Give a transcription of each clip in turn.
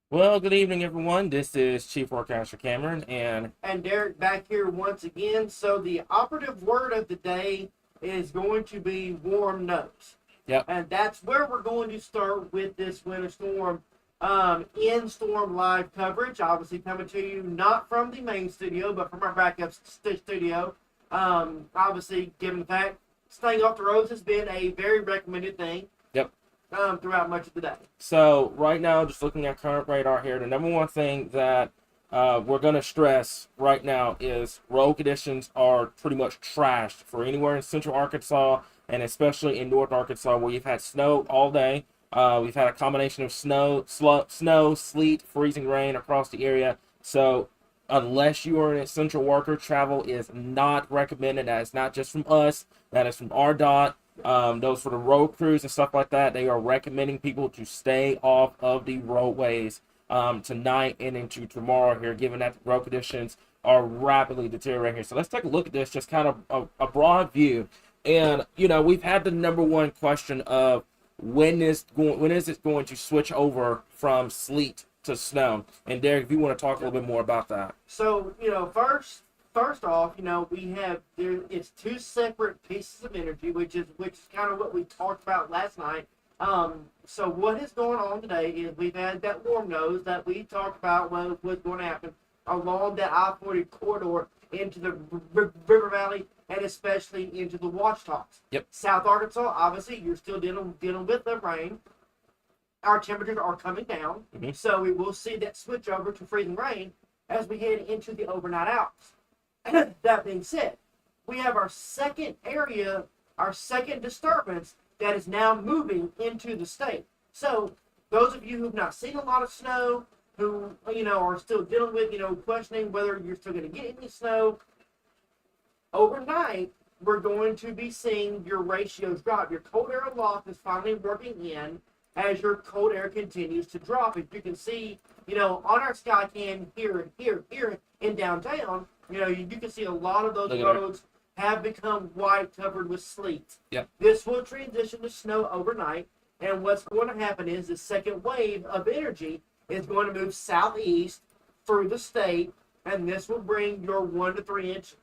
Well, good evening, everyone. This is Chief Forecaster Cameron, and And Derek back here once again. So the operative word of the day is going to be warm nose. yep, And that's where we're going to start with this winter storm in storm live coverage. Obviously, coming to you not from the main studio, but from our backup studio. Obviously, given the fact staying off the roads has been a very recommended thing yep. throughout much of the day. So right now, just looking at current radar here, the number one thing that we're going to stress right now is road conditions are pretty much trashed for anywhere in central Arkansas and especially in North Arkansas where you've had snow all day. We've had a combination of snow, sleet, freezing rain across the area. So unless you are an essential worker, travel is not recommended. That is not just from us. That is from RDOT. Those for the road crews and stuff like that, they are recommending people to stay off of the roadways tonight and into tomorrow here, given that the road conditions are rapidly deteriorating here. So let's take a look at this, just kind of a broad view. And, we've had the number one question of when is it going to switch over from sleet to snow? And Derek, if you want to talk a little bit more about that. So, first off, we have there. It's two separate pieces of energy, which is kind of what we talked about last night. So what is going on today is we've had that warm nose that we talked about what was going to happen along that I-40 corridor into the River Valley and especially into the Watchtops. Yep. South Arkansas, obviously, you're still dealing with the rain. Our temperatures are coming down, so we will see that switch over to freezing rain as we head into the overnight hours. That being said, we have our second area, our second disturbance that is now moving into the state. So those of you who've not seen a lot of snow, who are still dealing with questioning whether you're still going to get any snow, overnight we're going to be seeing your ratios drop. Your cold air aloft is finally working in as your cold air continues to drop. If you can see, on our sky cam here in downtown, you can see a lot of those roads have become white, covered with sleet. Yep. This will transition to snow overnight, and what's going to happen is the second wave of energy is going to move southeast through the state, and this will bring your 1 to 3 inches,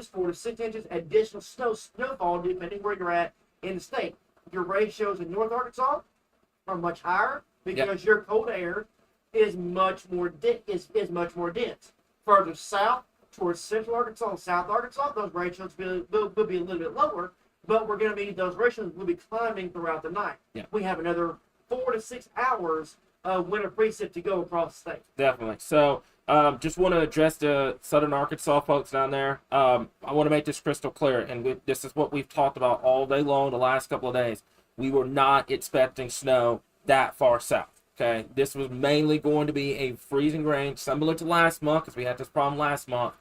4 to 6 inches additional snowfall, depending where you're at in the state. Your ratios in North Arkansas are much higher because your cold air is much more dense. Further south towards Central Arkansas and South Arkansas, those ratios will be a little bit lower, but those ratios will be climbing throughout the night. Yeah. We have another 4 to 6 hours of winter precip to go across the state. Definitely. So, just want to address the Southern Arkansas folks down there. I want to make this crystal clear, and this is what we've talked about all day long the last couple of days. We were not expecting snow that far south. Okay, this was mainly going to be a freezing rain, similar to last month, because we had this problem last month.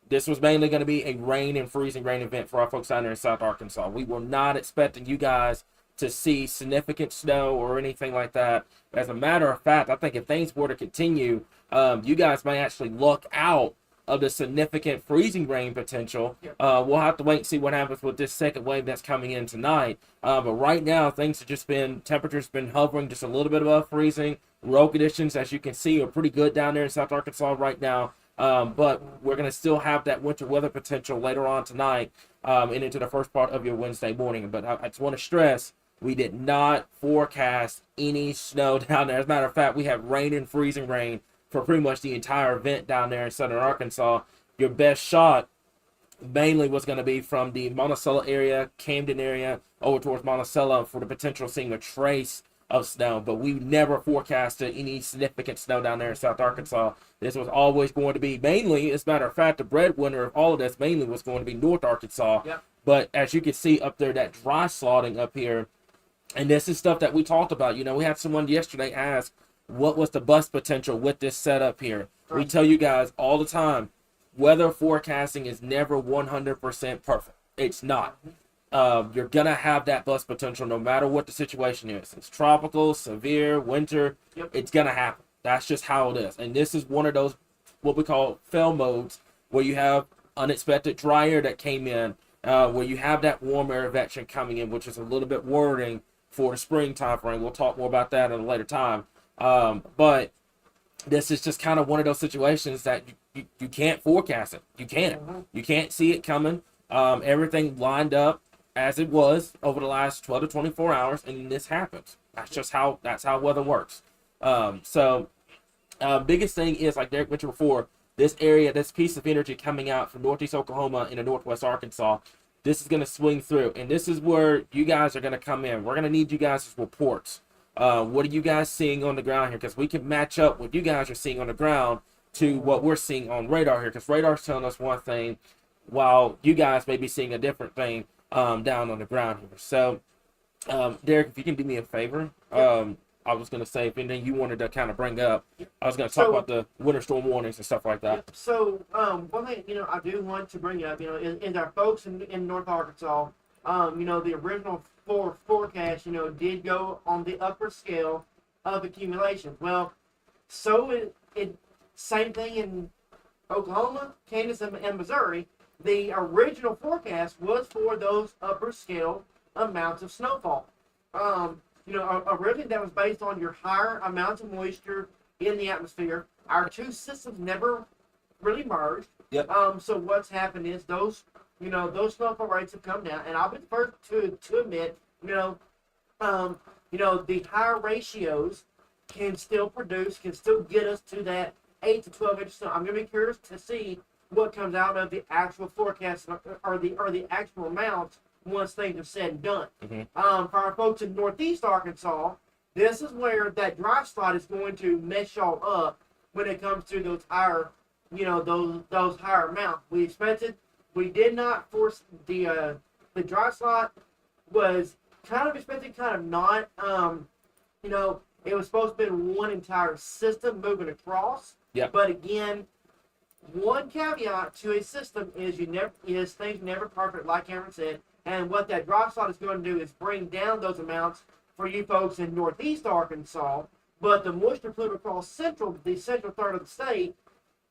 This was mainly going to be a rain and freezing rain event for our folks down there in South Arkansas. We were not expecting you guys to see significant snow or anything like that. As a matter of fact, I think if things were to continue, you guys may actually luck out of the significant freezing rain potential. We'll have to wait and see what happens with this second wave that's coming in tonight. But right now, temperatures been hovering just a little bit above freezing. Road conditions, as you can see, are pretty good down there in South Arkansas right now. But we're going to still have that winter weather potential later on tonight and into the first part of your Wednesday morning. But I just want to stress, we did not forecast any snow down there. As a matter of fact, we have rain and freezing rain for pretty much the entire event down there in Southern Arkansas. Your best shot mainly was going to be from the Monticello area, Camden area, over towards Monticello for the potential of seeing a trace of snow. But we never forecasted any significant snow down there in South Arkansas. This was always going to be mainly, as a matter of fact, the breadwinner of all of this mainly was going to be North Arkansas. Yep. But as you can see up there, that dry slotting up here, and this is stuff that we talked about. We had someone yesterday ask, what was the bust potential with this setup here? Right. We tell you guys all the time, weather forecasting is never 100% perfect. It's not. You're going to have that bust potential no matter what the situation is. It's tropical, severe, winter. Yep. It's going to happen. That's just how it is. And this is one of those, what we call fail modes, where you have unexpected dry air that came in, where you have that warm air evacuation coming in, which is a little bit worrying for the spring time frame. We'll talk more about that at a later time. But this is just kind of one of those situations that you can't forecast it. You can't. You can't see it coming. Everything lined up as it was over the last 12 to 24 hours, and this happens. That's how weather works. Biggest thing is, like Derek mentioned before, this area, this piece of energy coming out from northeast Oklahoma into northwest Arkansas, this is going to swing through, and this is where you guys are going to come in. We're going to need you guys' reports. What are you guys seeing on the ground here? Because we can match up what you guys are seeing on the ground to what we're seeing on radar here. Because radar's telling us one thing, while you guys may be seeing a different thing down on the ground here. So, Derek, if you can do me a favor, I was going to say, if anything you wanted to kind of bring up, I was going to talk about the winter storm warnings and stuff like that. So, one thing, I do want to bring up, is our folks in North Arkansas, the original forecast, did go on the upper scale of accumulation. Well, so same thing in Oklahoma, Kansas, and Missouri. The original forecast was for those upper scale amounts of snowfall. Originally that was based on your higher amounts of moisture in the atmosphere. Our two systems never really merged. Yep. So what's happened is those snowfall rates have come down, and I'll be the first to admit, the higher ratios can still get us to that 8 to 12 inches. So I'm going to be curious to see what comes out of the actual forecast or the actual amounts once things are said and done. For our folks in northeast Arkansas, this is where that dry slot is going to mess y'all up when it comes to those higher, those higher amounts. We did not force the dry slot was kind of expected, kind of not. It was supposed to be one entire system moving across. Yeah. But again, one caveat to a system is things never perfect, like Cameron said. And what that dry slot is going to do is bring down those amounts for you folks in northeast Arkansas. But the moisture fluid across the central third of the state,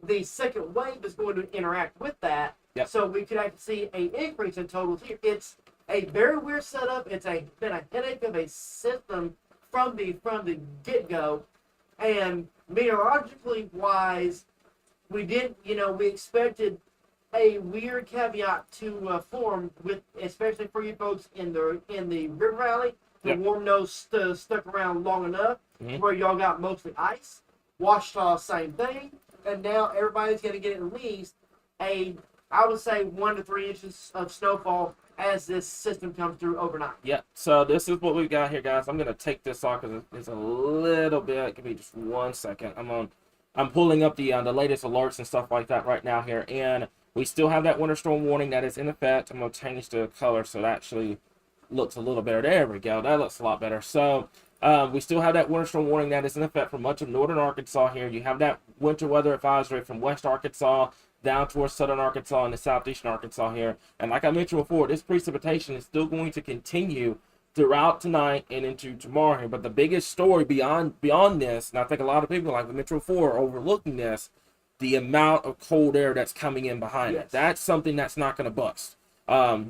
the second wave is going to interact with that. Yep. So we could actually see an increase in totals here. It's a very weird setup. It's been a headache of a system from the get-go. And meteorologically wise, we expected a weird caveat to form with, especially for you folks in the River Valley. The warm nose stuck around long enough where y'all got mostly ice. Washita, same thing. And now everybody's going to get at least I would say 1 to 3 inches of snowfall as this system comes through overnight. Yeah, so this is what we've got here, guys. I'm going to take this off because it's a little bit. Give me just 1 second. I'm pulling up the latest alerts and stuff like that right now here, and we still have that winter storm warning that is in effect. I'm going to change the color so that actually looks a little better. There we go. That looks a lot better. So we still have that winter storm warning that is in effect for much of northern Arkansas here. You have that winter weather advisory from west Arkansas down towards southern Arkansas and the southeastern Arkansas here. And like I mentioned before, this precipitation is still going to continue throughout tonight and into tomorrow here. But the biggest story beyond this, and I think a lot of people, like the Metro 4, are overlooking this, the amount of cold air that's coming in behind it. That's something that's not going to bust.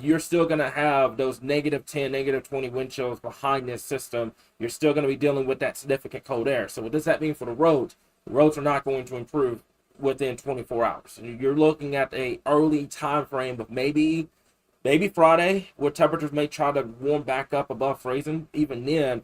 You're still going to have those -10, -20 wind chills behind this system. You're still going to be dealing with that significant cold air. So what does that mean for the roads? The roads are not going to improve within 24 hours. You're looking at a early time frame of maybe Friday, where temperatures may try to warm back up above freezing. Even then,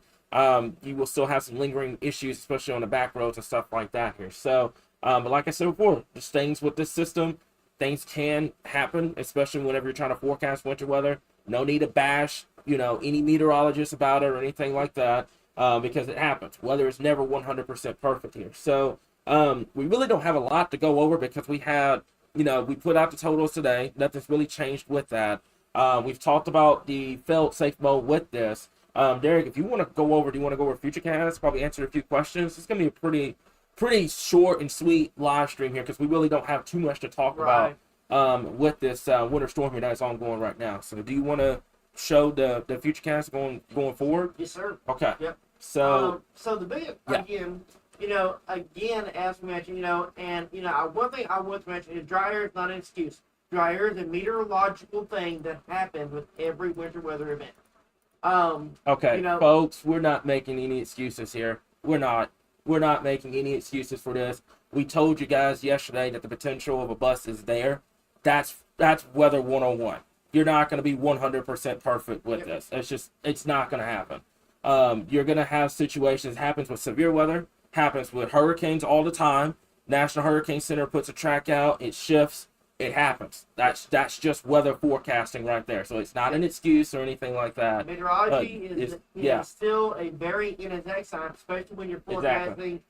you will still have some lingering issues, especially on the back roads and stuff like that here. So, but like I said before, just things with this system, things can happen, especially whenever you're trying to forecast winter weather. No need to bash, any meteorologist about it or anything like that, because it happens. Weather is never 100% perfect here. So, we really don't have a lot to go over because we put out the totals today. Nothing's really changed with that. We've talked about the felt safe mode with this. Derek, if you want to go over, do you want to go over Futurecast? Probably answer a few questions. It's going to be a pretty short and sweet live stream here because we really don't have too much to talk about with this winter storm here that's ongoing right now. So do you want to show the Futurecast going forward? Yes, sir. Okay. Yep. So the big again, as we mentioned, one thing I want to mention is dry air is not an excuse. Dry air is a meteorological thing that happens with every winter weather event. Okay, You know, folks, we're not making any excuses here. We're not. We're not making any excuses for this. We told you guys yesterday that the potential of a bust is there. That's weather 101. You're not going to be 100% perfect with this. It's not going to happen. You're going to have situations, happens with severe weather, happens with hurricanes all the time. National Hurricane Center puts a track out, it shifts, it happens. That's just weather forecasting right there. So it's not an excuse or anything like that. meteorology Yeah. is still a very inexact science, especially when you're forecasting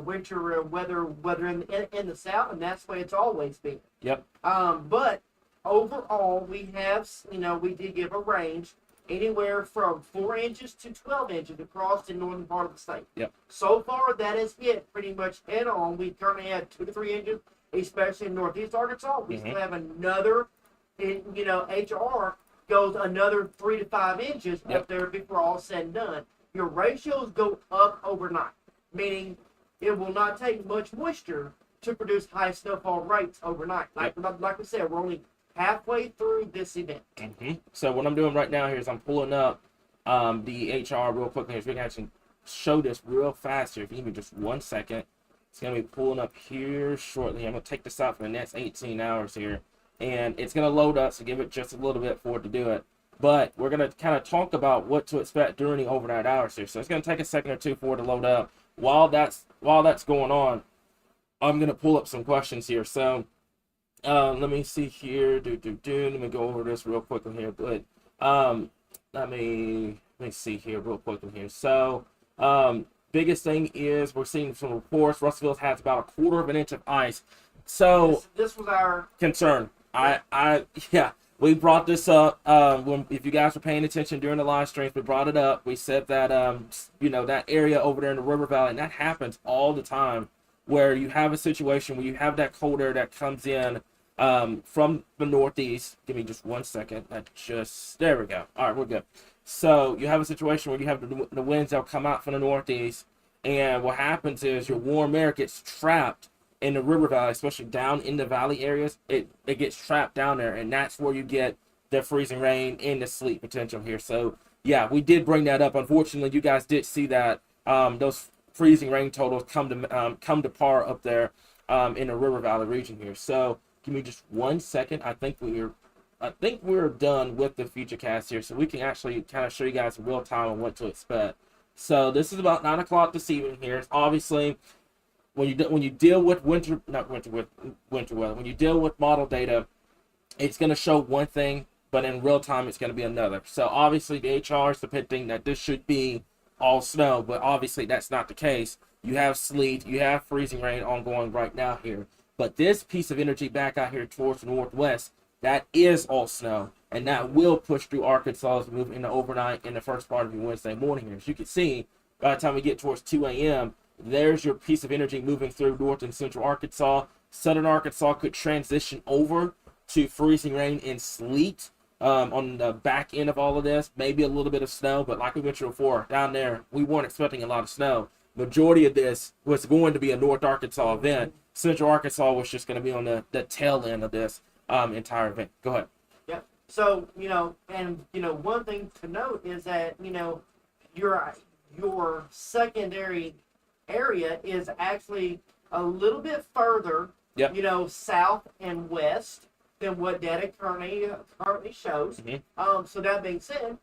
winter weather in the south, and that's the way it's always been. Yep. But overall, we did give a range anywhere from 4 inches to 12 inches across the northern part of the state. Yep. So far, that has hit pretty much head on. We currently have 2 to 3 inches, especially in northeast Arkansas. We still have another, HR goes another 3 to 5 inches up there before all said and done. Your ratios go up overnight, meaning it will not take much moisture to produce high snowfall rates overnight. Like we said, we're only halfway through this event. So what I'm doing right now here is I'm pulling up the HR real quickly. If we can actually show this real fast here, if you give me just 1 second, it's going to be pulling up here shortly. I'm going to take this out for the next 18 hours here, and it's going to load up, so give it just a little bit for it to do it. But we're going to kind of talk about what to expect during the overnight hours here. So it's going to take a second or two for it to load up. While that's going on, I'm going to pull up some questions here. So let me see here. Let me go over this real quickly here. But let me see here real quickly here. So biggest thing is we're seeing some reports. Russellville has about a quarter of an inch of ice. So this was our concern. We brought this up if you guys were paying attention during the live streams. We brought it up. We said that that area over there in the river valley, and that happens all the time, where you have a situation where you have that cold air that comes in from the northeast. Give me just 1 second. There we go. All right, we're good. So you have a situation where you have the winds that'll come out from the northeast, and what happens is your warm air gets trapped in the river valley, especially down in the valley areas. It gets trapped down there, and that's where you get the freezing rain and the sleet potential here. So yeah, we did bring that up. Unfortunately, you guys did see that those freezing rain totals come to par up there in the river valley region here. So give me just 1 second. I think we're done with the Futurecast here, so we can actually kind of show you guys in real time on what to expect. So this is about 9 o'clock this evening here. It's obviously, when you deal with winter weather, when you deal with model data, it's going to show one thing, but in real time it's going to be another. So obviously the HR is depicting that this should be all snow, but obviously that's not the case. You have sleet, you have freezing rain ongoing right now here. But this piece of energy back out here towards the northwest, that is all snow, and that will push through Arkansas as we move into overnight in the first part of your Wednesday morning here. As you can see, by the time we get towards 2 a.m., there's your piece of energy moving through north and central Arkansas. Southern Arkansas could transition over to freezing rain and sleet on the back end of all of this. Maybe a little bit of snow, but like we mentioned before, down there, we weren't expecting a lot of snow. Majority of this was going to be a North Arkansas event. Central Arkansas was just going to be on the tail end of this entire event. Go ahead. Yeah. So, one thing to note is that, your secondary area is actually a little bit further, south and west than what data currently shows. So that being said,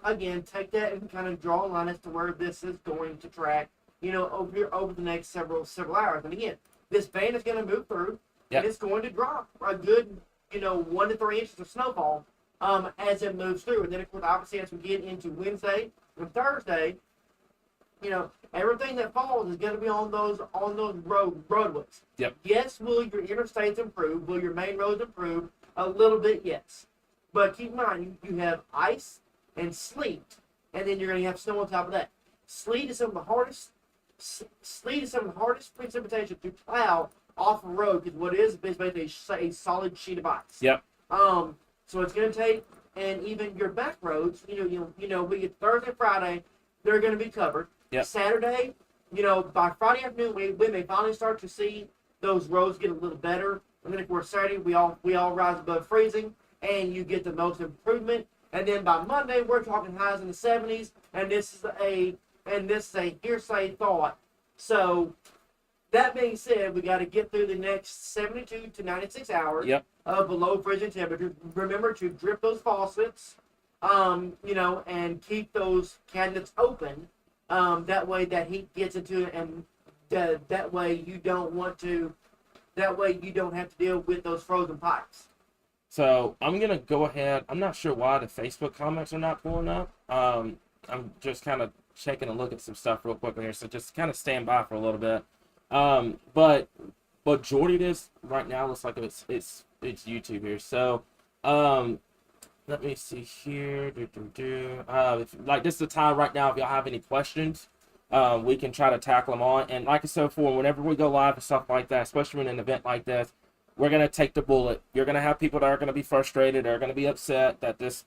again, take that and kind of draw a line as to where this is going to track, over the next several hours. And again, this band is going to move through, and it's going to drop a good, 1 to 3 inches of snowfall as it moves through. And then, of course, obviously, as we get into Wednesday and Thursday, everything that falls is going to be on those roadways. Yep. Yes, will your interstates improve? Will your main roads improve? A little bit, yes. But keep in mind, you have ice and sleet, and then you're going to have snow on top of that. Sleet is some of the hardest precipitation to plow off a road, because what it is basically a solid sheet of ice. Yep. So it's going to take, and even your back roads, we get Thursday, Friday, they're going to be covered. Yep. Saturday, by Friday afternoon, we may finally start to see those roads get a little better. And then, of course, Saturday, we all rise above freezing, and you get the most improvement And then by Monday, we're talking highs in the 70s, and this is a hearsay thought. So that being said, we got to get through the next 72 to 96 hours of below freezing temperature. Remember to drip those faucets, and keep those cabinets open. That way that heat gets into it, and that way you don't have to deal with those frozen pipes. So I'm gonna go ahead. I'm not sure why the Facebook comments are not pulling up. I'm just kind of taking a look at some stuff real quickly here, so just kind of stand by for a little bit. But majority of this right now looks like it's YouTube here. So let me see here. Like this is the time right now. If y'all have any questions, we can try to tackle them on. And like I said before, whenever we go live and stuff like that, especially in an event like this, we're gonna take the bullet. You're gonna have people that are gonna be frustrated, they're gonna be upset that this,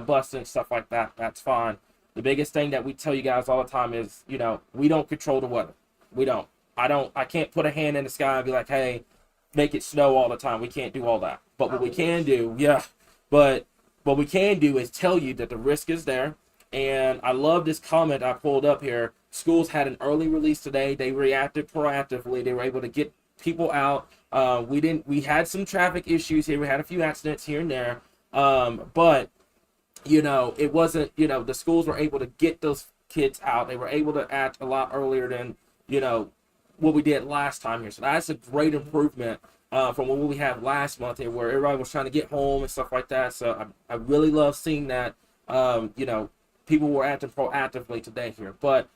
busted and stuff like that. That's fine. The biggest thing that we tell you guys all the time is, we don't control the weather. We don't. I can't put a hand in the sky and be like, hey, make it snow all the time. We can't do all that. But what we can do, but what we can do is tell you that the risk is there. And I love this comment I pulled up here. Schools had an early release today. They reacted proactively. They were able to get people out. We had some traffic issues here. We had a few accidents here and there. But it wasn't, the schools were able to get those kids out. They were able to act a lot earlier than, what we did last time here. So that's a great improvement from what we had last month here, where everybody was trying to get home and stuff like that. So I really love seeing that, people were acting proactively today here. But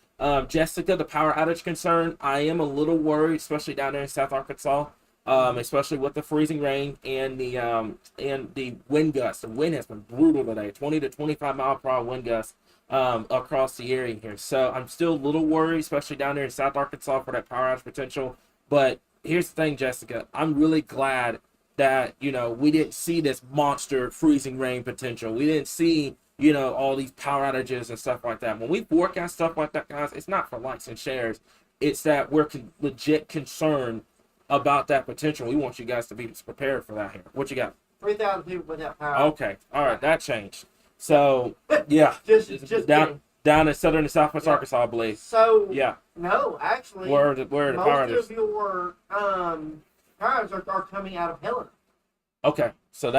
Jessica, the power outage concern, I am a little worried, especially down there in South Arkansas, especially with the freezing rain and the wind gusts. The wind has been brutal today, 20 to 25 mile per hour wind gusts across the area here. So I'm still a little worried, especially down there in South Arkansas, for that power outage potential. But here's the thing, Jessica, I'm really glad that, we didn't see this monster freezing rain potential. We didn't see, all these power outages and stuff like that. When we forecast stuff like that, guys, it's not for likes and shares. It's that we're legit concerned about that potential. We want you guys to be prepared for that here. What you got? 3,000 people without power. Okay. All right. That changed. So, yeah. just down in southern and southwest Arkansas, I believe. So, yeah. No, actually, where are the power outages? Most of your powers are coming out of Helena. Okay. So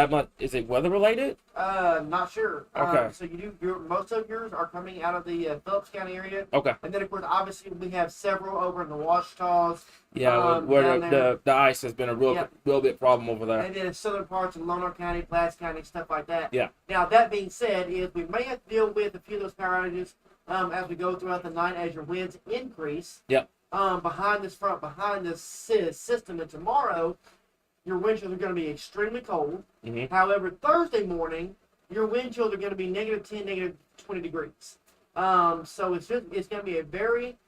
is it weather related? Not sure. Okay. So most of yours are coming out of the Phillips County area. Okay. And then of course, obviously, we have several over in the Ouachitas. Yeah, where the ice has been a real big problem over there. And then in southern parts of Lonoke County, Platts County, stuff like that. Yeah. Now that being said, we may have to deal with a few of those power outages as we go throughout the night as your winds increase. Yep. Behind this system, and tomorrow, your wind chills are going to be extremely cold. Mm-hmm. However, Thursday morning, your wind chills are going to be -10, -20 degrees. So it's going to be a very,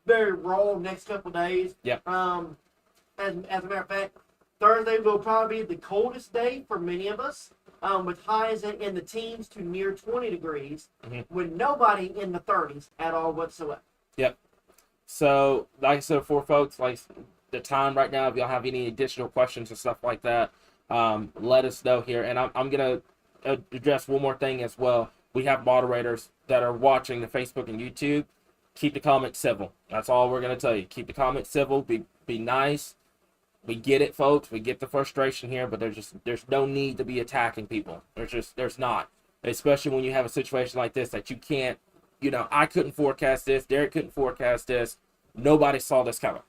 very raw next couple days. Yeah. As a matter of fact, Thursday will probably be the coldest day for many of us, with highs in the teens to near 20 degrees, with nobody in the 30s at all whatsoever. Yep. So, like I said, for folks, like the time right now, if y'all have any additional questions and stuff like that, let us know here. And I'm going to address one more thing as well. We have moderators that are watching the Facebook and YouTube. Keep the comments civil. That's all we're going to tell you. Keep the comments civil. Be nice. We get it, folks. We get the frustration here, but there's no need to be attacking people. There's not. Especially when you have a situation like this that you can't, I couldn't forecast this. Derek couldn't forecast this. Nobody saw this coming.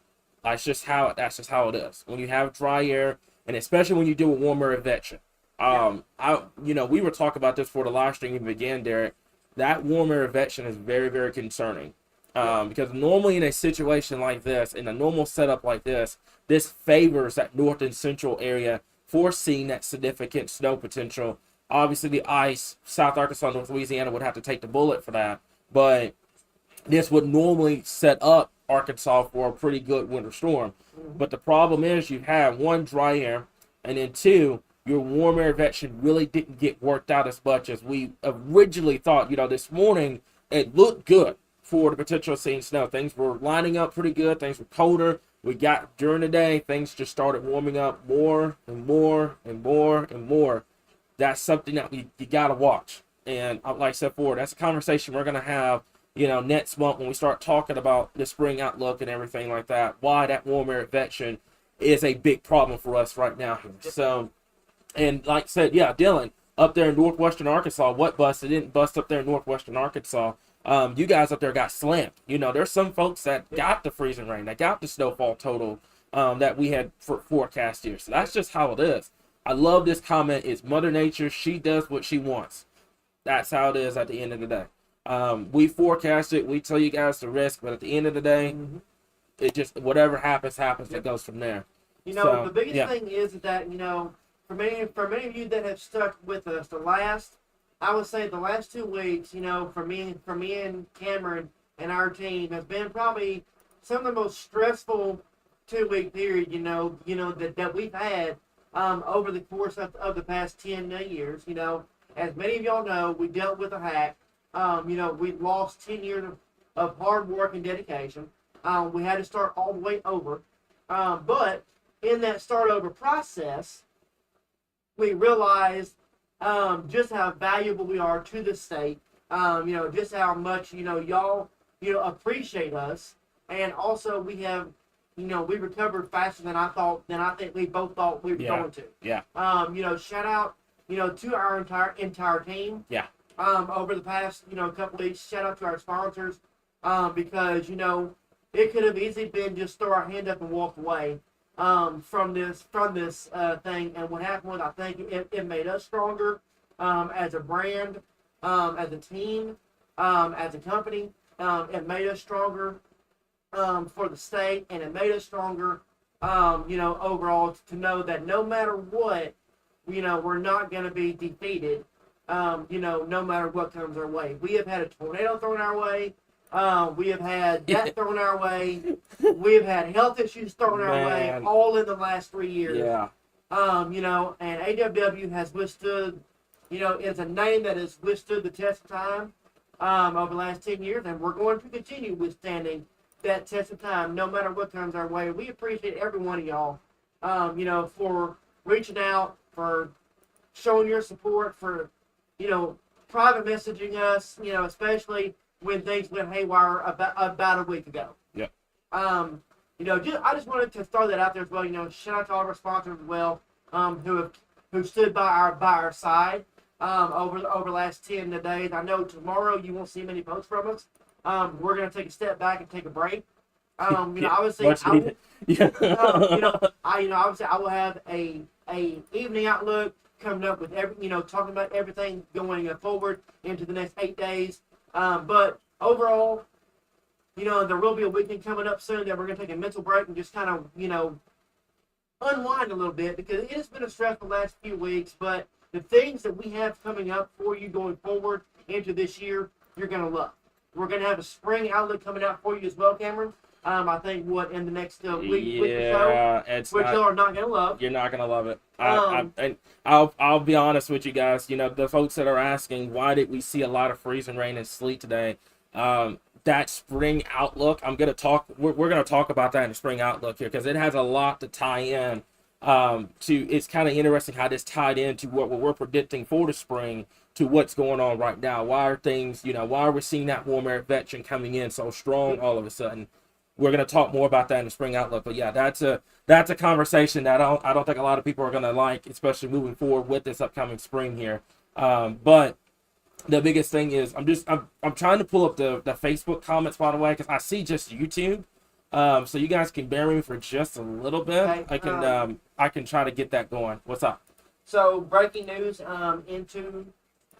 That's just how it is. When you have dry air, and especially when you do a warmer advection. We were talking about this before the live stream even began, Derek. That warmer advection is very, very concerning. Because normally in a situation like this, in a normal setup like this favors that north and central area for seeing that significant snow potential. Obviously, the ice, South Arkansas, North Louisiana would have to take the bullet for that. But this would normally set up Arkansas for a pretty good winter storm. But the problem is you have one, dry air, and then two, your warm air advection really didn't get worked out as much as we originally thought. This morning it looked good for the potential of seeing snow. Things were lining up pretty good. Things were colder. We got during the day, things just started warming up more and more and more and more. That's something that you got to watch. And like I said before, that's a conversation we're going to have, next month when we start talking about the spring outlook and everything like that. Why that warm air advection is a big problem for us right now here. So, and like I said, yeah, Dylan, up there in northwestern Arkansas, what bust? It didn't bust up there in northwestern Arkansas. You guys up there got slammed. There's some folks that got the freezing rain, that got the snowfall total that we had forecast here. So that's just how it is. I love this comment. It's Mother Nature. She does what she wants. That's how it is at the end of the day. We forecast it. We tell you guys the risk, but at the end of the day, it just, whatever happens. It goes from there. The biggest thing is that, for many of you that have stuck with us, I would say the last 2 weeks, for me and Cameron and our team has been probably some of the most stressful 2-week period, that we've had over the course of the past 10 years. As many of y'all know, we dealt with a hack. We lost 10 years of hard work and dedication. We had to start all the way over. But in that start over process, we realized just how valuable we are to the state. Just how much, y'all, appreciate us. And also we have, we recovered faster than I think we both thought we were going to. Yeah. Shout out, to our entire team. Yeah. Over the past, couple weeks. Shout out to our sponsors. Because, it could have easily been just throw our hand up and walk away from this thing. And what happened was, I think it made us stronger as a brand, as a team, as a company. It made us stronger for the state, and it made us stronger, overall, to know that no matter what, we're not going to be defeated, no matter what comes our way. We have had a tornado thrown our way. We have had death thrown our way. We have had health issues thrown our way, all in the last 3 years. Yeah. And AWW has withstood, it's a name that has withstood the test of time over the last 10 years, and we're going to continue withstanding that test of time, no matter what comes our way. We appreciate every one of y'all, for reaching out, for showing your support, for, private messaging us, especially when things went haywire about a week ago. Yeah. I just wanted to throw that out there as well. Shout out to all of our sponsors as well, who stood by our side over the last 10 days. I know tomorrow you won't see many posts from us. We're gonna take a step back and take a break. Obviously, obviously, I will have a evening outlook coming up with talking about everything going forward into the next 8 days. But overall, there will be a weekend coming up soon that we're going to take a mental break and just kind of, unwind a little bit, because it has been a stressful last few weeks. But the things that we have coming up for you going forward into this year, you're going to love. We're going to have a spring outlook coming out for you as well, Cameron. I think in the next week or so, which y'all are not going to love. You're not going to love it. And I'll be honest with you guys. The folks that are asking, why did we see a lot of freezing rain and sleet today? That spring outlook, we're going to talk about that in the spring outlook here, because it has a lot to tie in it's kind of interesting how this tied into what we're predicting for the spring to what's going on right now. Why are things, why are we seeing that warm air advection coming in so strong all of a sudden? We're going to talk more about that in the spring outlook. But yeah, that's a conversation that I don't think a lot of people are going to like, especially moving forward with this upcoming spring here. But the biggest thing is I'm trying to pull up the Facebook comments, by the way, because I see just YouTube. So you guys can bear with me for just a little bit. Okay, I can try to get that going. What's up? So breaking news into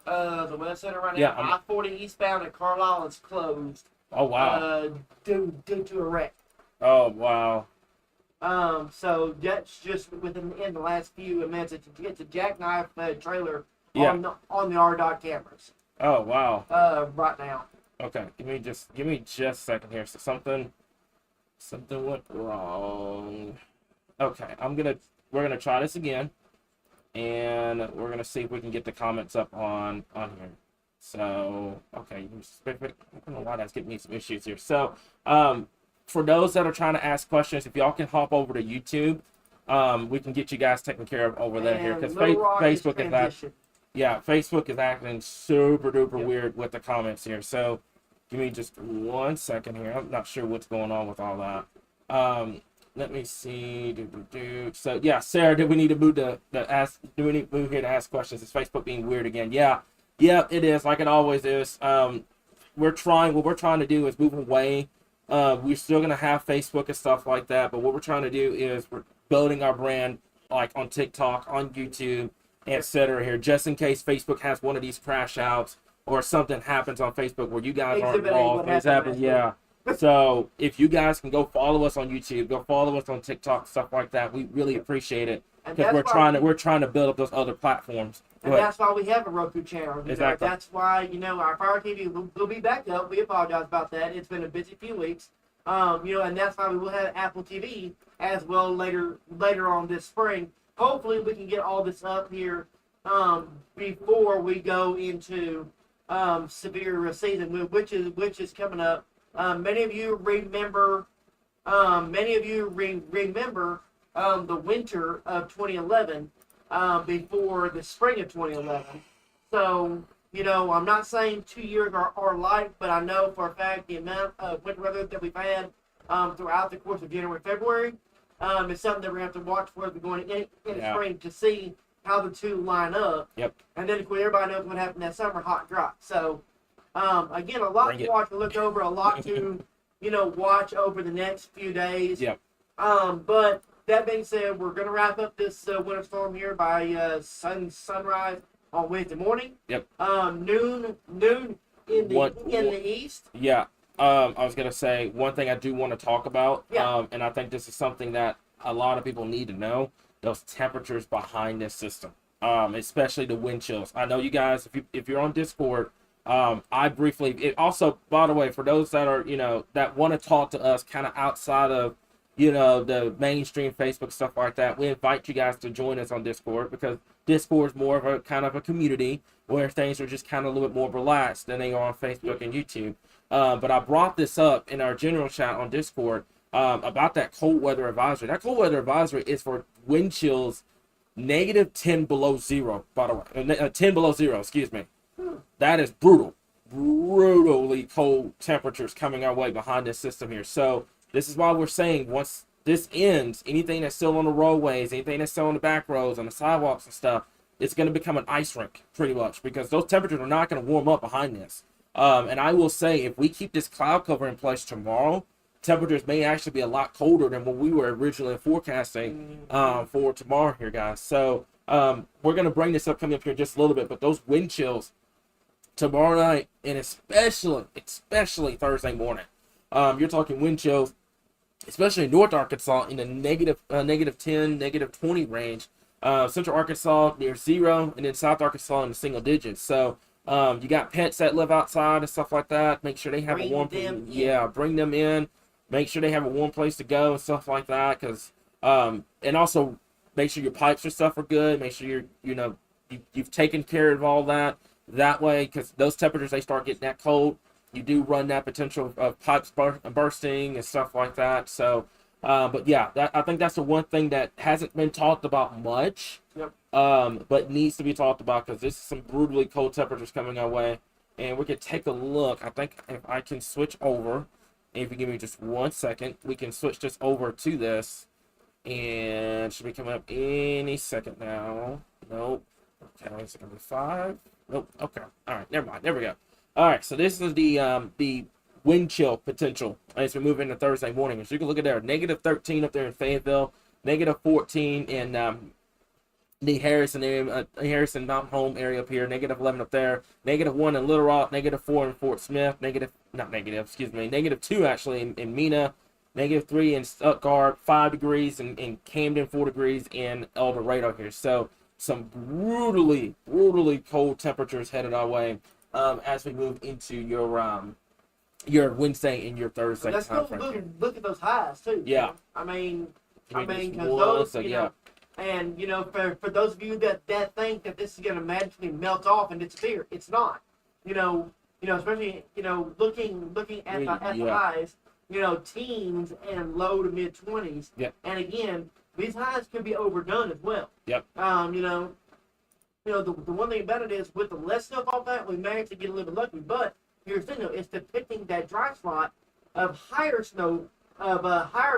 the Weather Center right now. I-40 eastbound at Carlisle is closed. Oh wow. Due to a wreck. Oh wow. So that's just within the last few minutes. It's a jackknife trailer on the RDOT cameras. Oh wow. Right now. Okay, give me just a second here. So something went wrong. Okay, we're gonna try this again, and we're gonna see if we can get the comments up on here. So okay, I don't know why that's giving me some issues here. So for those that are trying to ask questions, if y'all can hop over to YouTube, we can get you guys taken care of over there here, because Facebook is that. Yeah, Facebook is acting super duper Yep. weird with the comments here. So give me just 1 second here. I'm not sure what's going on with all that. Let me see. So yeah, Sarah, do we need to move to ask? Do we need to move here to ask questions? Is Facebook being weird again? Yeah, yeah, it is. Like it always is. We're trying. What we're trying to do is move away. We're still gonna have Facebook and stuff like that, but what we're trying to do is we're building our brand like on TikTok, on YouTube, etc. Here, just in case Facebook has one of these crash outs or something happens on Facebook where you guys aren't Exhibit A, involved. what Things happened happen, last yeah. So if you guys can go follow us on YouTube, go follow us on TikTok, stuff like that, we really appreciate it And because that's why we're trying to build up those other platforms. And that's why we have a Roku channel. You know, Exactly. that's why, our Fire TV will be back up. We apologize about that. It's been a busy few weeks. And that's why we will have Apple TV as well later on this spring. Hopefully we can get all this up here before we go into severe season, which is coming up. Many of you remember the winter of 2011 before the spring of 2011. So, I'm not saying 2 years are light, but I know for a fact the amount of winter weather that we've had throughout the course of January and February is something that we're going to have to watch for as we're going in the spring to see how the two line up. Yep. And then, of course, everybody knows what happened that summer, hot and dry. So, again, a lot to watch and look over, a lot to, watch over the next few days. Yep. But that being said, we're going to wrap up this winter storm here by sunrise on Wednesday morning. Yep. Noon in the east. Yeah. I was gonna say one thing I do want to talk about. Yeah. And I think this is something that a lot of people need to know: those temperatures behind this system, especially the wind chills. I know you guys, if you're on Discord, I briefly. It also, by the way, for those that are that want to talk to us, kind of outside of the mainstream Facebook stuff like that, we invite you guys to join us on Discord because Discord is more of a kind of a community where things are just kind of a little bit more relaxed than they are on Facebook and YouTube. But I brought this up in our general chat on Discord about that cold weather advisory. That cold weather advisory is for wind chills -10 below zero, by the way. 10 below zero, excuse me. That is brutally cold temperatures coming our way behind this system here. So this is why we're saying once this ends, anything that's still on the roadways, anything that's still on the back roads, on the sidewalks and stuff, it's going to become an ice rink pretty much because those temperatures are not going to warm up behind this. And I will say, if we keep this cloud cover in place tomorrow, temperatures may actually be a lot colder than what we were originally forecasting for tomorrow here, guys. So we're going to bring this up coming up here just a little bit, but those wind chills tomorrow night and especially Thursday morning, you're talking wind chills, especially in North Arkansas, in the -10, -20 range. Central Arkansas near zero, and then South Arkansas in the single digits. So you got pets that live outside and stuff like that. Make sure they have a warm place. Yeah, bring them in. Make sure they have a warm place to go and stuff like that. Cause and also make sure your pipes and stuff are good. Make sure you've taken care of all that. That way, because those temperatures, they start getting that cold, you do run that potential of pipes bursting and stuff like that. So, but yeah, I think that's the one thing that hasn't been talked about much. Yep. But needs to be talked about because this is some brutally cold temperatures coming our way. And we could take a look. I think if I can switch over, if you give me just 1 second, we can switch this over to this. And should be coming up any second now. Nope. Okay, it's going to be 5. Nope. Okay. All right. Never mind. There we go. All right. So this is the wind chill potential as we move into Thursday morning. As you can look at there, -13 up there in Fayetteville, -14 in the Harrison Mountain Home area up here, -11 up there, -1 in Little Rock, -4 in Fort Smith, -2 actually in Mena, -3 in Stuttgart, 5 degrees in Camden, 4 degrees in El Dorado here. So some brutally cold temperatures headed our way as we move into your Wednesday and your Thursday time frame. Look at those highs too. Yeah. I mean, because those, and for those of you that think that this is going to magically melt off and disappear, it's not. Especially looking at the highs, teens and low to mid 20s. Yeah. And again, these highs could be overdone as well. Yep. the one thing about it is with the less snowfall pattern, we managed to get a little bit lucky. But here's the thing, though, it's depicting that dry spot of higher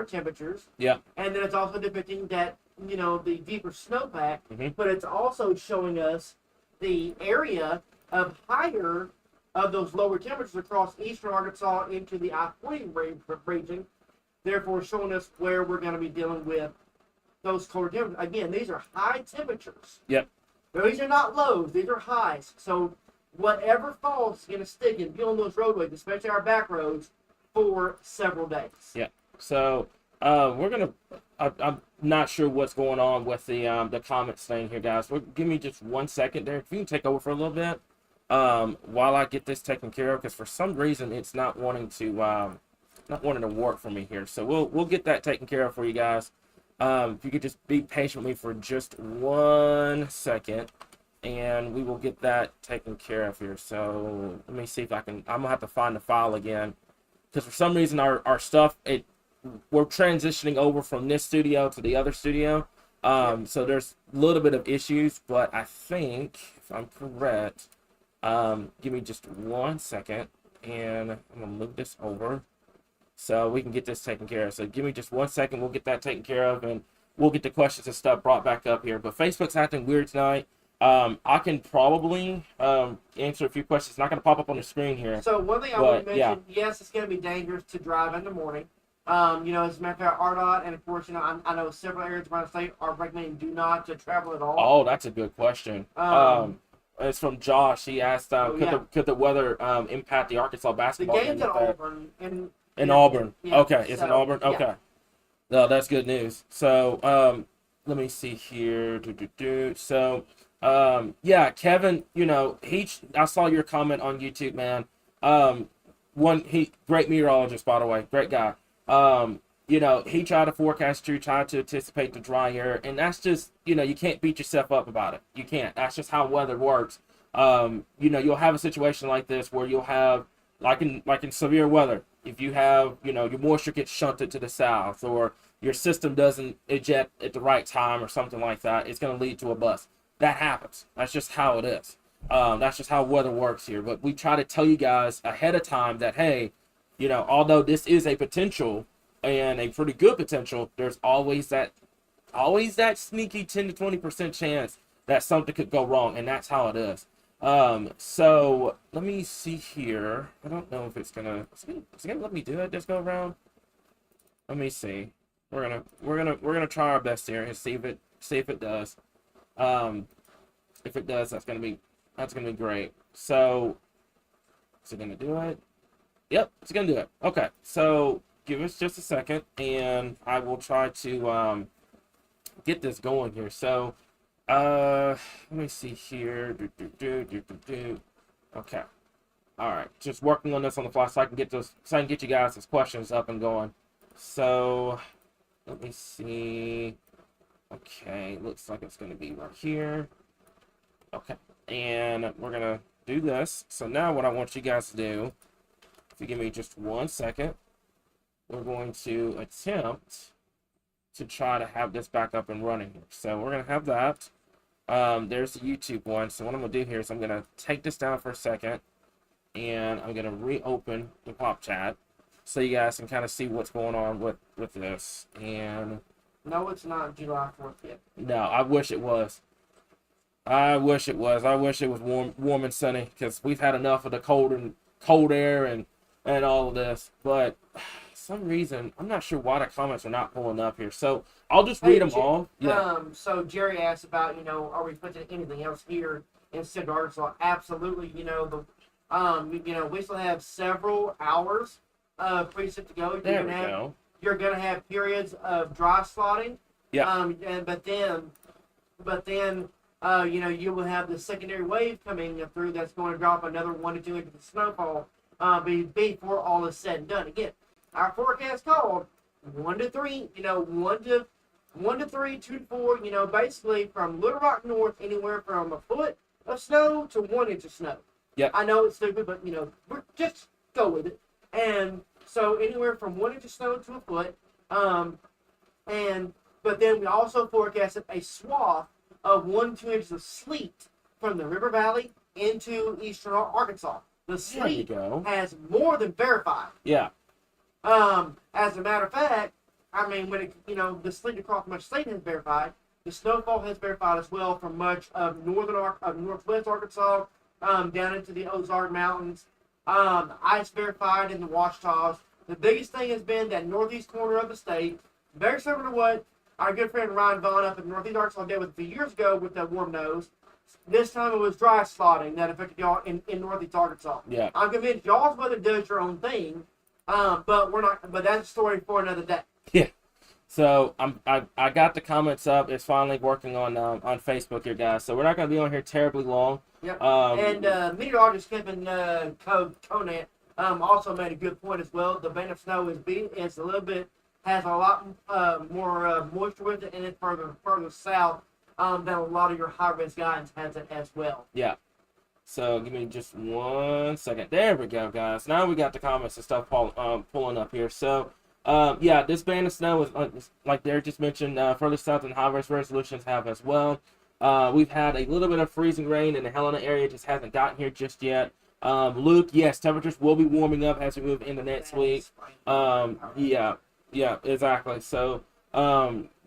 temperatures. Yeah. And then it's also depicting that, the deeper snowpack, but it's also showing us the area of those lower temperatures across eastern Arkansas into the I-40 region, therefore showing us where we're going to be dealing with those colder temperatures. Again, these are high temperatures. Yep. These are not lows, these are highs. So whatever falls is going to stick and be on those roadways, especially our back roads, for several days. Yeah. So we're gonna. I'm not sure what's going on with the comments thing here, guys. Give me just 1 second there. If you can take over for a little bit, while I get this taken care of, because for some reason it's not wanting to work for me here. So we'll get that taken care of for you guys. If you could just be patient with me for just 1 second, and we will get that taken care of here. So let me see if I can. I'm gonna have to find the file again, because for some reason our stuff we're transitioning over from this studio to the other studio. So there's a little bit of issues, but I think if I'm correct, give me just 1 second, and I'm gonna move this over so we can get this taken care of. So give me just 1 second, we'll get that taken care of, and we'll get the questions and stuff brought back up here. But Facebook's acting weird tonight. I can probably answer a few questions. It's not going to pop up on the screen here. So one thing I would mention, yes, it's going to be dangerous to drive in the morning. As a matter of fact, RDOT, and of course, I know several areas around the state are recommending do not to travel at all. Oh, that's a good question. It's from Josh. He asked, could the weather impact the Arkansas basketball game? The game's in Auburn. In Auburn. Yeah, okay, it's in Auburn? Okay. Yeah. No, that's good news. So, let me see here. So, Kevin, I saw your comment on YouTube, man. Great meteorologist, by the way, great guy. He tried to forecast you, tried to anticipate the dry air, and that's just, you can't beat yourself up about it. You can't. That's just how weather works. You'll have a situation like this where you'll have, like in severe weather, if you have, your moisture gets shunted to the south, or your system doesn't eject at the right time or something like that, it's going to lead to a bust. That happens. That's just how it is. That's just how weather works here. But we try to tell you guys ahead of time that, hey, although this is a potential and a pretty good potential, there's always that sneaky 10 to 20% chance that something could go wrong, and that's how it is. So let me see here. I don't know if it's gonna let me do it this go around. Let me see. We're gonna try our best here and see if it does. If it does, that's gonna be great. So is it gonna do it? Yep, it's gonna do it. Okay, so give us just a second, and I will try to get this going here. So let me see here. Okay. All right, just working on this on the fly so I can get you guys these questions up and going. So let me see. Okay, looks like it's gonna be right here. Okay, and we're gonna do this. So now what I want you guys to do, if you give me just 1 second, we're going to attempt to try to have this back up and running here. So we're gonna have that. There's the YouTube one. So what I'm gonna do here is I'm gonna take this down for a second, and I'm gonna reopen the pop chat so you guys can kind of see what's going on with this. And no, it's not July 4th yet. No, I wish it was. I wish it was warm and sunny, because we've had enough of the cold air and all of this. But for some reason, I'm not sure why the comments are not pulling up here. So I'll just read them all. Yeah. So Jerry asked about, are we putting anything else here in Central Arkansas? Absolutely. We still have several hours of preset to go. You're gonna have periods of dry slotting. Yeah. But then you will have the secondary wave coming through that's going to drop another 1 to 2 inches of snowfall before all is said and done. Again, our forecast called 1 to 3, 1 to 3, 2 to 4, basically from Little Rock north, anywhere from a foot of snow to 1 inch of snow. Yeah. I know it's stupid, but we're just go with it. And so anywhere from 1 inch of snow to a foot. But then we also forecasted a swath of 1 to 2 inches of sleet from the River Valley into eastern Arkansas. The There you sleet go. has more than verified. Yeah. As a matter of fact, I mean, when it, the sleet across much sleet has verified, the snowfall has verified as well from much of northwest Arkansas down into the Ozark Mountains. Ice verified in the Ouachitas. The biggest thing has been that northeast corner of the state, very similar to what our good friend Ryan Vaughn up in northeast Arkansas did with a few years ago with the warm nose. This time it was dry spotting that affected y'all in northeast Arkansas. Yeah. I'm convinced y'all's weather does your own thing, but we're not. But that's a story for another day. Yeah. So I got the comments up. It's finally working on Facebook here, guys. So we're not going to be on here terribly long. Yep. Um, And meteorologist Kevin Conant also made a good point as well. The band of snow is a little bit has a lot more moisture with it, and it's further south than a lot of your high risk guidance has it as well. Yeah. So give me just 1 second. There we go, guys. Now we got the comments and stuff pulling up here. So yeah, this band of snow is like Derek just mentioned, further south than high risk resolutions have as well. We've had a little bit of freezing rain in the Helena area, just hasn't gotten here just yet. Luke, yes, temperatures will be warming up as we move into next week. Yeah, exactly. So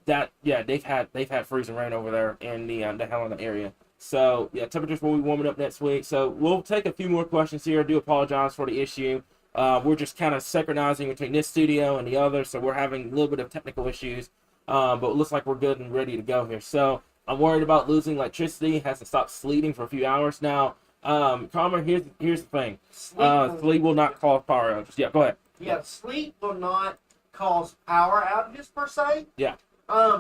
they've had freezing rain over there in the Helena area. So yeah, temperatures will be warming up next week. So we'll take a few more questions here. I do apologize for the issue. We're just kind of synchronizing between this studio and the other, so we're having a little bit of technical issues. But it looks like we're good and ready to go here. So I'm worried about losing electricity. It hasn't stopped sleeting for a few hours now. Carmen, here's the thing. Sleet will not cause power outages. Yeah, go ahead. Yeah, sleet will not cause power outages per se. Yeah.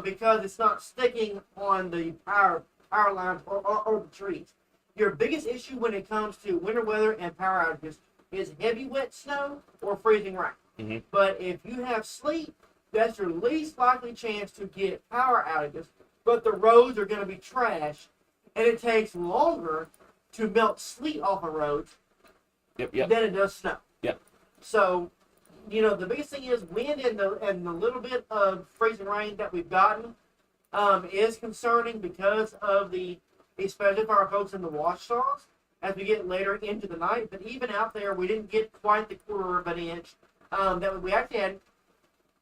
Because it's not sticking on the power lines or the trees. Your biggest issue when it comes to winter weather and power outages is heavy wet snow or freezing rain. Mm-hmm. But if you have sleet, that's your least likely chance to get power outages. But the roads are going to be trash, and it takes longer to melt sleet off a road Yep. than it does snow. Yep. So, the biggest thing is wind and the little bit of freezing rain that we've gotten is concerning because of especially for our folks in the Ouachitas as we get later into the night. But even out there, we didn't get quite the quarter of an inch that we actually had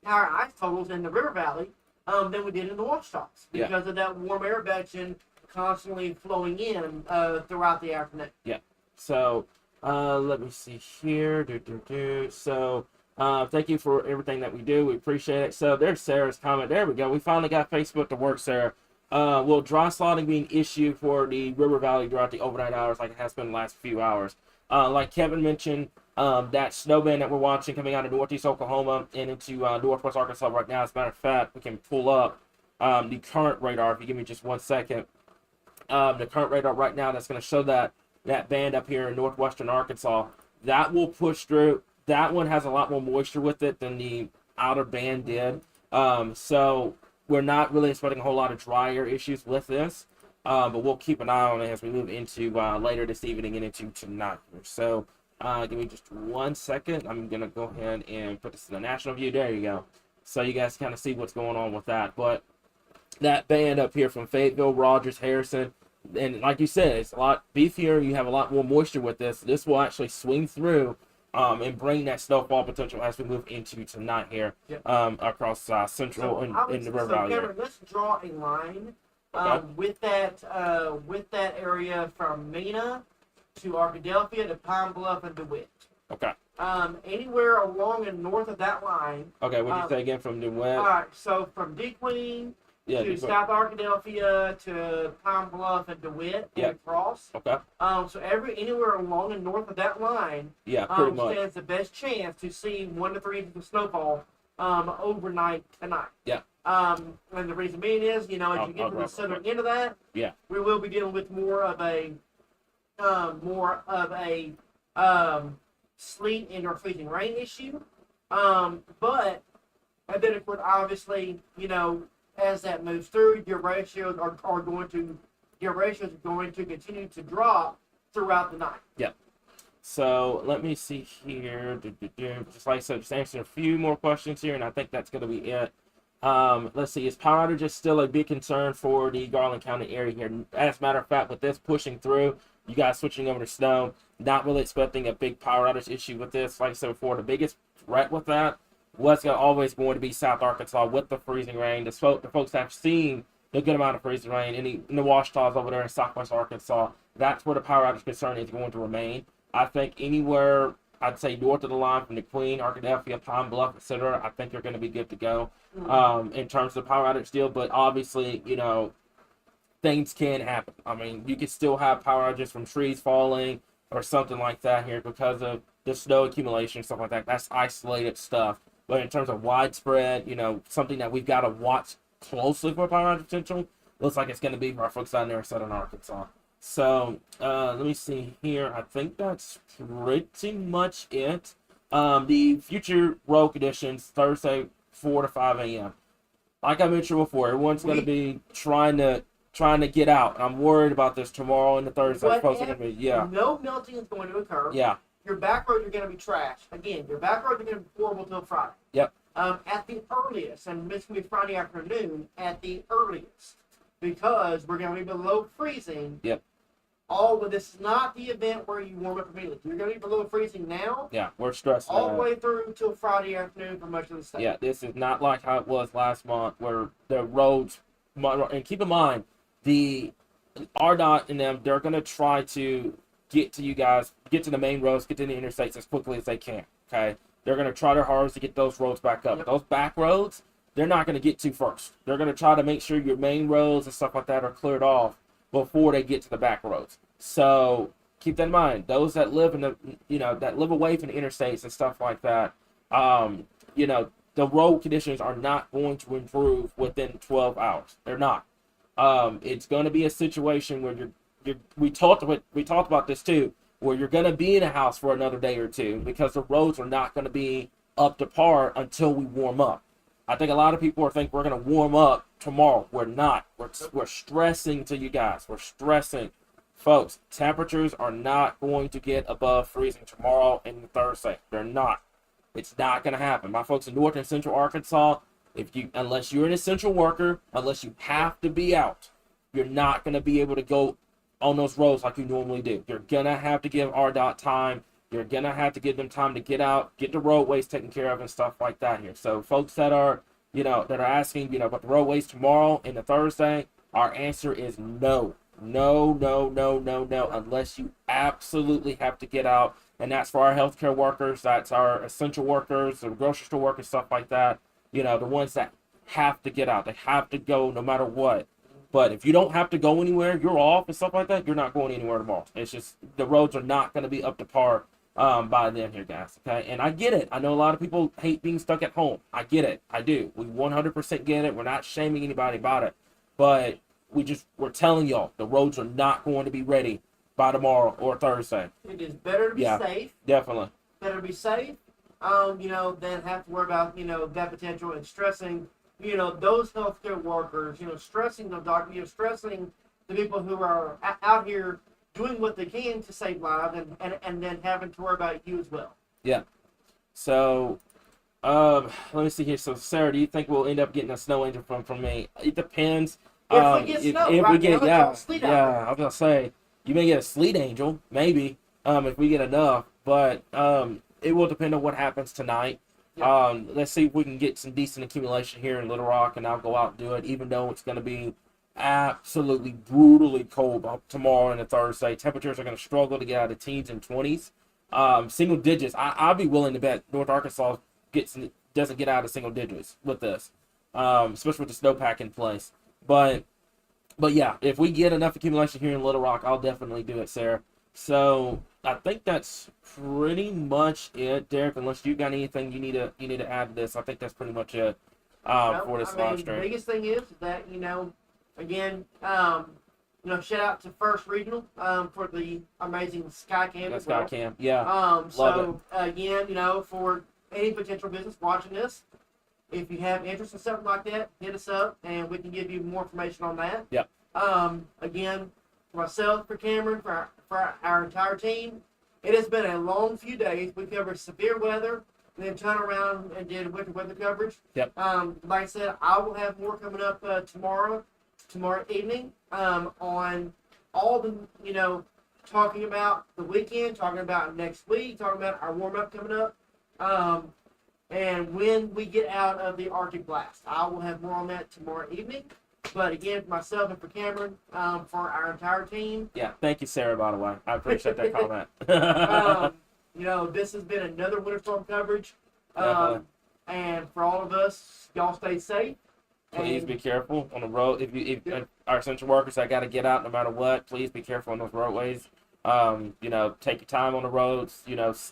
higher ice totals in the River Valley than we did in the Ouachitas because of that warm air vection constantly flowing in throughout the afternoon. Yeah. So let me see here. So thank you for everything that we do. We appreciate it. So there's Sarah's comment. There we go. We finally got Facebook to work, Sarah. Will dry slotting be an issue for the River Valley throughout the overnight hours like it has been the last few hours? Like Kevin mentioned, that snow band that we're watching coming out of northeast Oklahoma and into northwest Arkansas right now. As a matter of fact, we can pull up the current radar. If you give me just 1 second. The current radar right now that's going to show that band up here in northwestern Arkansas. That will push through. That one has a lot more moisture with it than the outer band did. So we're not really expecting a whole lot of drier issues with this. But we'll keep an eye on it as we move into later this evening and into tonight. So give me just 1 second. I'm going to go ahead and put this in the national view. There you go. So you guys kind of see what's going on with that. But that band up here from Fayetteville, Rogers, Harrison, and like you said, it's a lot beefier. You have a lot more moisture with this. This will actually swing through and bring that snowfall potential as we move into tonight here across central and the River Valley. Cameron, let's draw a line with that area from Mena to Arkadelphia to Pine Bluff and DeWitt. Okay. Anywhere along and north of that line. Okay, what did you say again from DeWitt? All right, so from DeQueen to South Arkadelphia to Pine Bluff and DeWitt and across. Okay. So anywhere along and north of that line, pretty much stands the best chance to see 1 to 3 inches of snowfall overnight tonight. Yeah. And the reason being is, as you get to the southern end of that, we will be dealing with more of a sleet and or freezing rain issue. But and then of course, obviously, as that moves through, your ratios are going to continue to drop throughout the night. Yeah. So let me see here. Just like I said, just answer a few more questions here, and I think that's going to be it. Let's see, is power outage still a big concern for the Garland County area here? As a matter of fact, with this pushing through, you guys switching over to snow, not really expecting a big power outage issue with this. Like I said before, the biggest threat with that was always going to be South Arkansas with the freezing rain. The folks have seen the good amount of freezing rain in the Washita's over there in Southwest Arkansas. That's where the power outage concern is going to remain. I think anywhere, I'd say north of the line from the Queen, Arkadelphia, Pine Bluff, etc., I think you're going to be good to go in terms of power outage deal. But obviously, things can happen. I mean, you could still have power outages from trees falling or something like that here because of the snow accumulation and stuff like that. That's isolated stuff. But in terms of widespread, something that we've got to watch closely for power outage potential, looks like it's going to be for our folks down there in southern Arkansas. So let me see here. I think that's pretty much it. The future road conditions Thursday 4 to 5 a.m. Like I mentioned before, everyone's going to be trying to get out. I'm worried about this tomorrow and the Thursday. No melting is going to occur. Yeah. Your back roads are going to be trashed. Again, your back roads are going to be horrible till Friday. Yep. At the earliest, and it's going to be Friday afternoon at the earliest, because we're going to be below freezing. Yep. This is not the event where you warm up immediately. You're going to be below freezing now. Yeah, we're stressed all the way through until Friday afternoon for much of the state. Yeah, this is not like how it was last month, where the roads. And keep in mind, the RDOT and them, they're going to try to get to you guys, get to the main roads, get to the interstates as quickly as they can. Okay, they're going to try their hardest to get those roads back up. Yep. Those back roads, they're not going to get to first. They're going to try to make sure your main roads and stuff like that are cleared off before they get to the back roads. So keep that in mind. Those that live in that live away from the interstates and stuff like that, the road conditions are not going to improve within 12 hours. They're not. It's going to be a situation where we talked about this too, where you're going to be in a house for another day or two because the roads are not going to be up to par until we warm up. I think a lot of people think we're going to warm up tomorrow. We're not. We're stressing to you guys. We're stressing. Folks, temperatures are not going to get above freezing tomorrow and Thursday. They're not. It's not going to happen. My folks in North and Central Arkansas, unless you're an essential worker, unless you have to be out, you're not going to be able to go on those roads like you normally do. You're going to have to give RDOT time. You're going to have to give them time to get out, get the roadways taken care of and stuff like that here. So folks that are, that are asking, about the roadways tomorrow and the Thursday, our answer is no. No, unless you absolutely have to get out. And that's for our healthcare workers. That's our essential workers, the grocery store workers, stuff like that. The ones that have to get out. They have to go no matter what. But if you don't have to go anywhere, you're off and stuff like that, you're not going anywhere tomorrow. It's just the roads are not going to be up to par by then here, guys. Okay? And I get it. I know a lot of people hate being stuck at home. I get it. I do. We 100% get it. We're not shaming anybody about it. But we're telling y'all the roads are not going to be ready by tomorrow or Thursday. It is better to be safe. Definitely. Better to be safe, than have to worry about, that potential and stressing, those healthcare workers, stressing the doctor, stressing the people who are out here doing what they can to save lives and then having to worry about you as well. Yeah. So, let me see here. So, Sarah, do you think we'll end up getting a snow angel from me? It depends. If we get snow, if we get, I was gonna say you may get a sleet angel, maybe, if we get enough, but it will depend on what happens tonight. Yep. Let's see if we can get some decent accumulation here in Little Rock, and I'll go out and do it, even though it's going to be absolutely brutally cold tomorrow and a Thursday. Temperatures are going to struggle to get out of teens and 20s. Single digits. I'd be willing to bet North Arkansas doesn't get out of single digits with this, especially with the snowpack in place. But yeah, if we get enough accumulation here in Little Rock, I'll definitely do it, Sarah. So I think that's pretty much it, Derek. Unless you got anything you need to add to this, I think that's pretty much it for this live stream. The biggest thing is that again, shout out to First Regional for the amazing Sky Cam. Yeah, Sky Cam, yeah. So again, for any potential business watching this, if you have interest in something like that, hit us up and we can give you more information on that. Yep. Again, for myself, for Cameron, for our entire team, it has been a long few days. We covered severe weather. and then turn around and did winter weather coverage. Yep. Like I said, I will have more coming up tomorrow evening on all the, talking about the weekend, talking about next week, talking about our warm up coming up. And when we get out of the Arctic blast, I will have more on that tomorrow evening. But again, for myself and for Cameron, for our entire team. Yeah, thank you, Sarah, by the way. I appreciate that comment. This has been another winter storm coverage. Definitely. And for all of us, y'all stay safe. Please And be careful on the road. If our essential workers that got to get out no matter what, please be careful on those roadways. Take your time on the roads.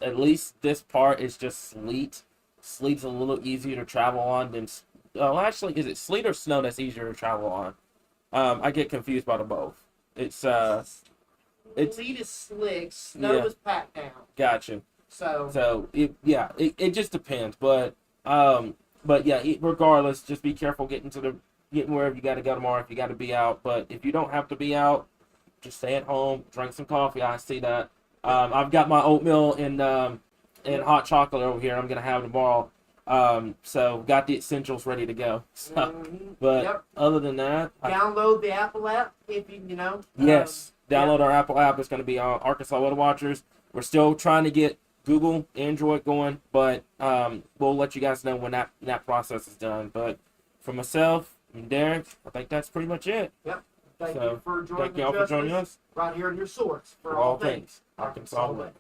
At least this part is just sleet. Sleet's a little easier to travel on than. Oh, actually, is it sleet or snow that's easier to travel on? I get confused by the both. It's sleet is slick, snow is packed down. Gotcha. So it just depends, but yeah, regardless, just be careful getting wherever you got to go tomorrow if you got to be out. But if you don't have to be out, just stay at home, drink some coffee. I see that. I've got my oatmeal and hot chocolate over here. I'm gonna have tomorrow. So got the essentials ready to go. So, but other than that, download the Apple app if you yes, download our Apple app. It's gonna be on Arkansas Weather Watchers. We're still trying to get Google Android going, but we'll let you guys know when that process is done. But for myself and Derek, I think that's pretty much it. Yep. Thank you So, for thank y'all for joining us right here in your source for all things Arkansas Weather.